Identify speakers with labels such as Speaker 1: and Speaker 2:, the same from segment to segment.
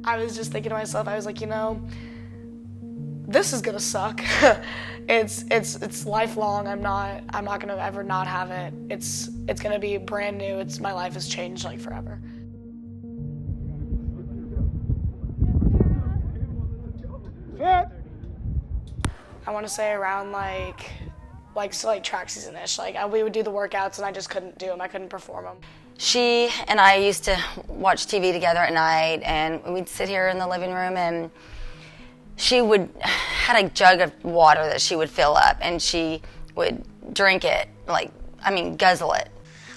Speaker 1: I was just thinking to myself, I was like, you know, this is gonna suck. It's lifelong. I'm not gonna ever not have it. It's gonna be brand new. My life has changed like forever. I want to say around like track season-ish. We would do the workouts and I just couldn't do them. I couldn't perform them.
Speaker 2: She and I used to watch TV together at night, and we'd sit here in the living room, and she had a jug of water that she would fill up, and she would drink it, guzzle it.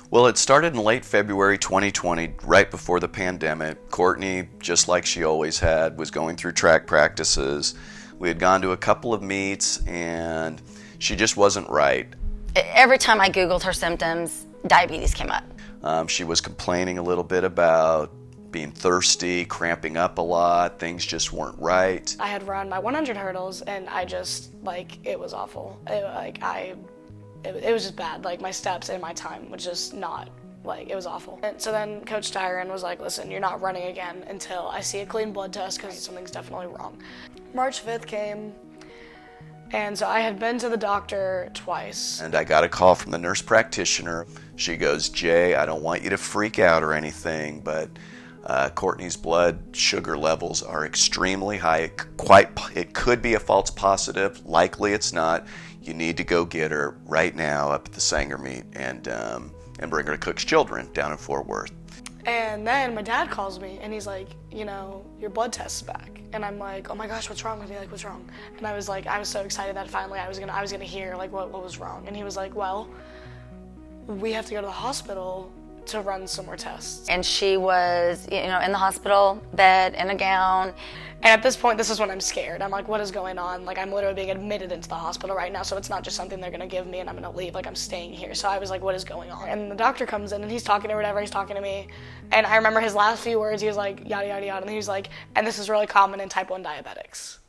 Speaker 3: Well, it started in late February 2020, right before the pandemic. Courtney, just like she always had, was going through track practices. We had gone to a couple of meets, and she just wasn't right.
Speaker 2: Every time I Googled her symptoms, diabetes came up.
Speaker 3: She was complaining a little bit about being thirsty, cramping up a lot, things just weren't right.
Speaker 1: I had run my 100 hurdles, and I just, it was awful. It was just bad. My steps and my time was just not, it was awful. And so then Coach Styron was like, listen, you're not running again until I see a clean blood test because something's definitely wrong. March 5th came, and so I had been to the doctor twice.
Speaker 3: And I got a call from the nurse practitioner. She goes, Jay, I don't want you to freak out or anything, but Courtney's blood sugar levels are extremely high. It could be a false positive. Likely it's not. You need to go get her right now up at the Sanger meet and bring her to Cook's Children down in Fort Worth.
Speaker 1: And then my dad calls me and he's like, you know, your blood test's back. And I'm like, oh my gosh, what's wrong with me? What's wrong? And I was so excited that finally I was gonna hear what was wrong. And he was like, well, we have to go to the hospital to run some more tests.
Speaker 2: And she was, in the hospital bed, in a gown.
Speaker 1: And at this point, this is when I'm scared. I'm like, what is going on? I'm literally being admitted into the hospital right now, so it's not just something they're gonna give me and I'm gonna leave, I'm staying here. So I was like, what is going on? And the doctor comes in and he's talking or whatever, he's talking to me. And I remember his last few words, he was like, yada, yada, yada. And he was like, and this is really common in type 1 diabetics.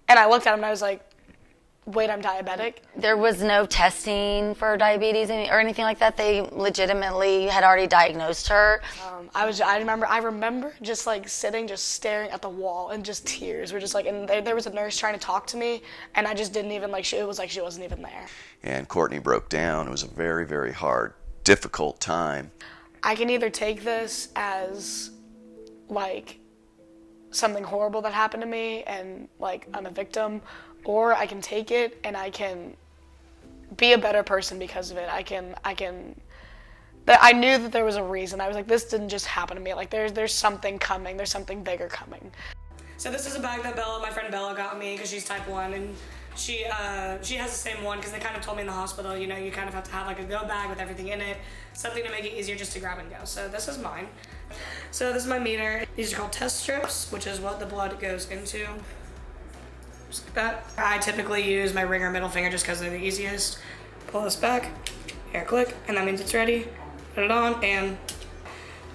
Speaker 1: And I looked at him and I was like, wait, I'm diabetic?
Speaker 2: There was no testing for diabetes or anything like that. They legitimately had already diagnosed her.
Speaker 1: I remember just sitting, just staring at the wall, and just tears were just and there was a nurse trying to talk to me, and I just didn't even it was like she wasn't even there.
Speaker 3: And Courtney broke down. It was a very, very hard, difficult time.
Speaker 1: I can either take this as something horrible that happened to me and I'm a victim, or I can take it and I can be a better person because of it. I knew that there was a reason. I was like, this didn't just happen to me. There's something coming. There's something bigger coming. So this is a bag that my friend Bella got me because she's type 1, and she has the same one because they kind of told me in the hospital, you kind of have to have a go bag with everything in it, something to make it easier just to grab and go. So this is mine. So this is my meter. These are called test strips, which is what the blood goes into. Just like that. I typically use my ring or middle finger just because they're the easiest. Pull this back, here, click, and that means it's ready. Put it on, and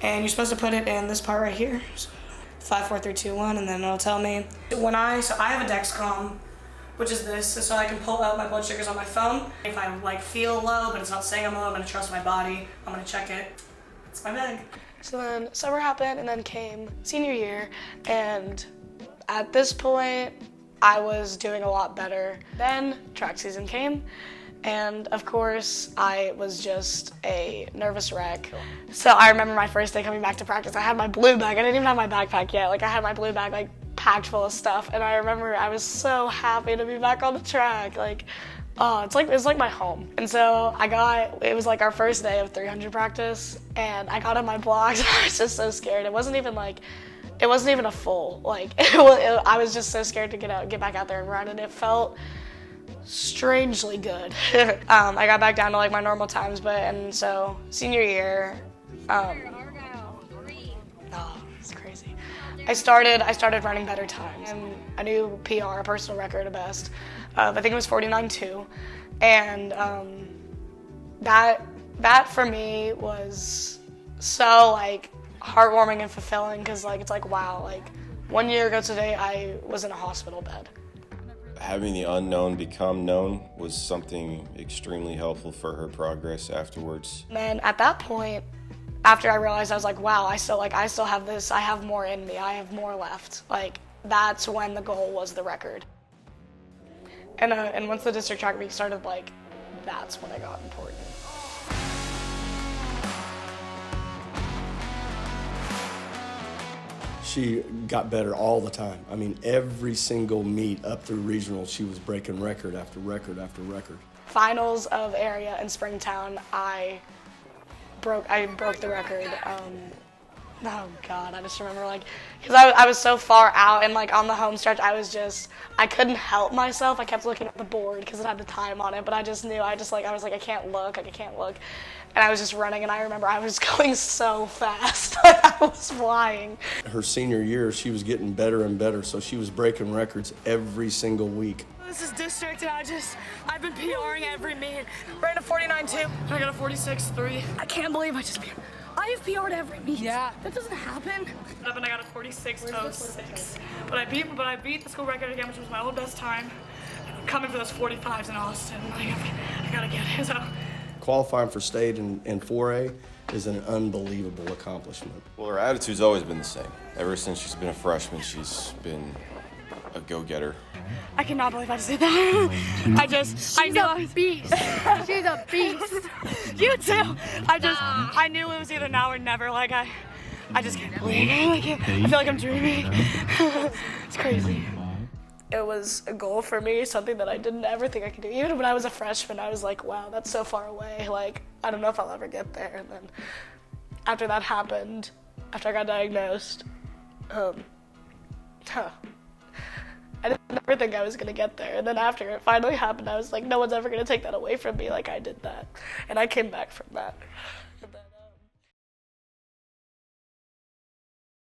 Speaker 1: you're supposed to put it in this part right here. So 5, 4, 3, 2, 1, and then it'll tell me. So I have a Dexcom, which is this, so I can pull out my blood sugars on my phone. If I feel low, but it's not saying I'm low, I'm gonna trust my body. I'm gonna check it. It's my bag. So then summer happened, and then came senior year, and at this point, I was doing a lot better. Then track season came, and of course, I was just a nervous wreck. So I remember my first day coming back to practice, I had my blue bag. I didn't even have my backpack yet. I had my blue bag packed full of stuff, and I remember I was so happy to be back on the track. It's like my home. And so it was our first day of 300 practice, and I got on my blocks, and I was just so scared. It wasn't even a full, I was just so scared to get back out there and run, and it felt strangely good. I got back down to my normal times, and so senior year,
Speaker 4: Argyle,
Speaker 1: it's crazy. I started running better times, and a new PR, a personal record, a best. I think it was 49.2, and that for me was so heartwarming and fulfilling because it's wow, 1 year ago today I was in a hospital bed.
Speaker 5: Having the unknown become known was something extremely helpful for her progress afterwards.
Speaker 1: And then at that point, after I realized, I was like, wow, I still have this, I have more in me, I have more left. Like, that's when the goal was the record. And once the district track meet started, like, that's when it got important.
Speaker 6: She got better all the time. I mean, every single meet up through regional, she was breaking record after record after record.
Speaker 1: Finals of area in Springtown, I broke the record. Oh God, I just remember like, because I was so far out and like on the home stretch, I couldn't help myself. I kept looking at the board because it had the time on it, but I just knew, I was like, I can't look. And I was just running, and I remember I was going so fast. I was flying.
Speaker 6: Her senior year, she was getting better and better, so she was breaking records every single week.
Speaker 1: This is district, and I've been PRing every meet. Ran a 49.2, and I got a 46.3. I can't believe I have PR'd every meet. Yeah. That doesn't happen. And I got a 46.06. But I beat the school record again, which was my old best time. I'm coming for those 45s in Austin. I gotta get it. So.
Speaker 6: Qualifying for state in 4A is an unbelievable accomplishment.
Speaker 5: Well, her attitude's always been the same. Ever since she's been a freshman, she's been a go-getter.
Speaker 1: I cannot believe I just did that.
Speaker 4: She's a beast. She's a beast.
Speaker 1: You too. I knew it was either now or never. Like I just can't believe it. I feel like I'm dreaming. It's crazy. It was a goal for me, something that I didn't ever think I could do. Even when I was a freshman, I was like, wow, that's so far away. Like, I don't know if I'll ever get there. And then after that happened, after I got diagnosed, I didn't ever think I was gonna get there. And then after it finally happened, I was like, no one's ever gonna take that away from me like I did that. And I came back from that.